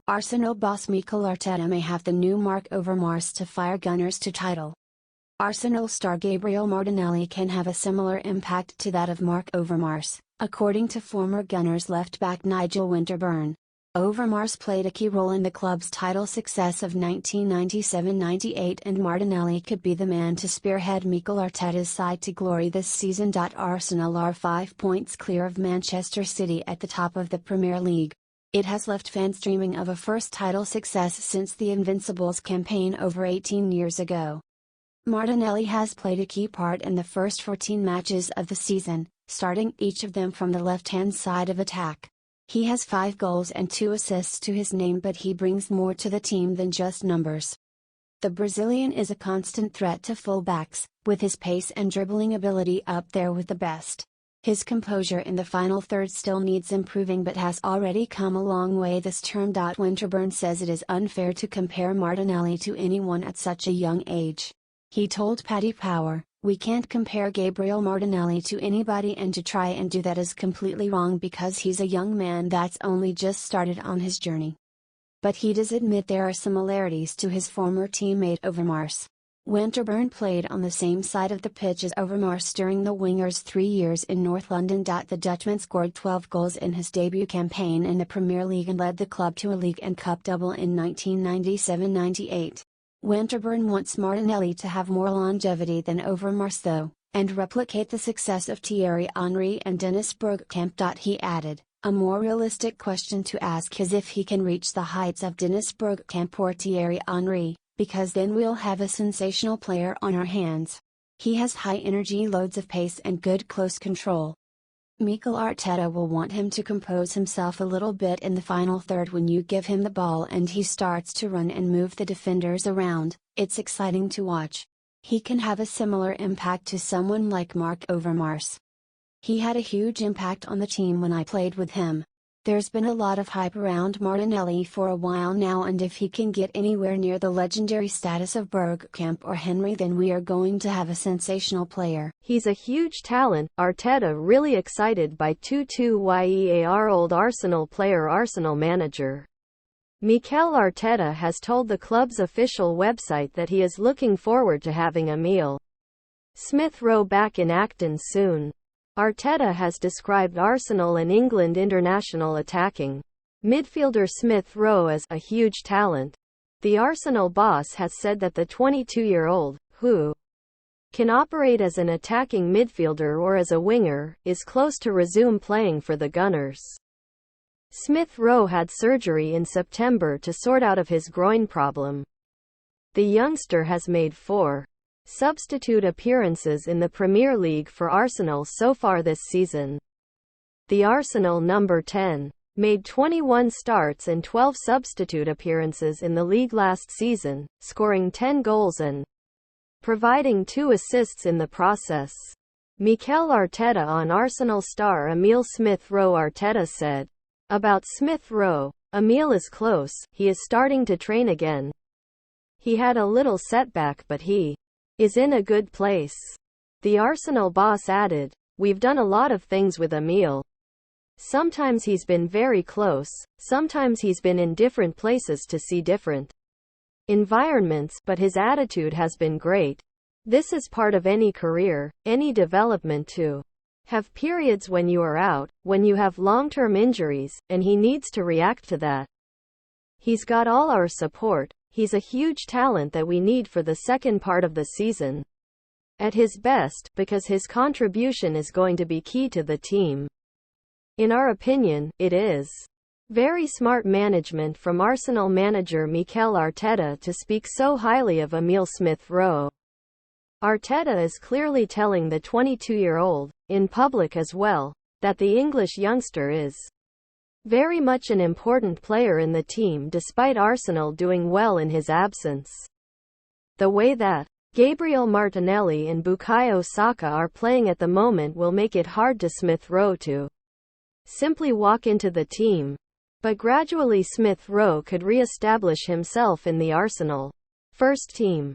Arsenal boss Mikel Arteta may have the new Marc Overmars to fire Gunners to title. Arsenal star Gabriel Martinelli can have a similar impact to that of Marc Overmars, according to former Gunners left-back Nigel Winterburn. Overmars played a key role in the club's title success of 1997-98 and Martinelli could be the man to spearhead Mikel Arteta's side to glory this season. Arsenal are 5 points clear of Manchester City at the top of the Premier League. It has left fans dreaming of a first title success since the Invincibles campaign over 18 years ago. Martinelli has played a key part in the first 14 matches of the season, starting each of them from the left-hand side of attack. He has 5 goals and 2 assists to his name, but he brings more to the team than just numbers. The Brazilian is a constant threat to fullbacks, with his pace and dribbling ability up there with the best. His composure in the final third still needs improving but has already come a long way this term. Winterburn says it is unfair to compare Martinelli to anyone at such a young age. He told Paddy Power, "We can't compare Gabriel Martinelli to anybody, and to try and do that is completely wrong because he's a young man that's only just started on his journey." But he does admit there are similarities to his former teammate Overmars. Winterburn played on the same side of the pitch as Overmars during the winger's 3 years in North London. The Dutchman scored 12 goals in his debut campaign in the Premier League and led the club to a League and Cup double in 1997-98. Winterburn wants Martinelli to have more longevity than Overmars though, and replicate the success of Thierry Henry and Dennis Bergkamp. He added, "A more realistic question to ask is if he can reach the heights of Dennis Bergkamp or Thierry Henry, because then we'll have a sensational player on our hands. He has high energy, loads of pace and good close control." Mikel Arteta will want him to compose himself a little bit in the final third. When you give him the ball and he starts to run and move the defenders around, it's exciting to watch. He can have a similar impact to someone like Marc Overmars. "He had a huge impact on the team when I played with him. There's been a lot of hype around Martinelli for a while now, and if he can get anywhere near the legendary status of Bergkamp or Henry, then we are going to have a sensational player. He's a huge talent." Arteta really excited by 22-year-old Arsenal player. Arsenal manager Mikel Arteta has told the club's official website that he is looking forward to having Emile Smith-Rowe back in action soon. Arteta has described Arsenal and England international attacking midfielder Smith-Rowe as a huge talent. The Arsenal boss has said that the 22-year-old, who can operate as an attacking midfielder or as a winger, is close to resume playing for the Gunners. Smith-Rowe had surgery in September to sort out of his groin problem. The youngster has made 4 substitute appearances in the Premier League for Arsenal so far this season. The Arsenal number 10 made 21 starts and 12 substitute appearances in the league last season, scoring 10 goals and providing 2 assists in the process. Mikel Arteta on Arsenal star Emile Smith-Rowe. Arteta said about Smith-Rowe, "Emile is close, he is starting to train again. He had a little setback but he is in a good place." The Arsenal boss added, "We've done a lot of things with Emile. Sometimes he's been very close, sometimes he's been in different places to see different environments, but his attitude has been great. This is part of any career, any development to have periods when you are out, when you have long-term injuries, and he needs to react to that. He's got all our support. He's a huge talent that we need for the second part of the season at his best, because his contribution is going to be key to the team. In our opinion, it is very smart management from Arsenal manager Mikel Arteta to speak so highly of Emile Smith-Rowe." Arteta is clearly telling the 22-year-old, in public as well, that the English youngster is very much an important player in the team despite Arsenal doing well in his absence. The way that Gabriel Martinelli and Bukayo Saka are playing at the moment will make it hard to Smith-Rowe to simply walk into the team. But gradually Smith-Rowe could re-establish himself in the Arsenal first team.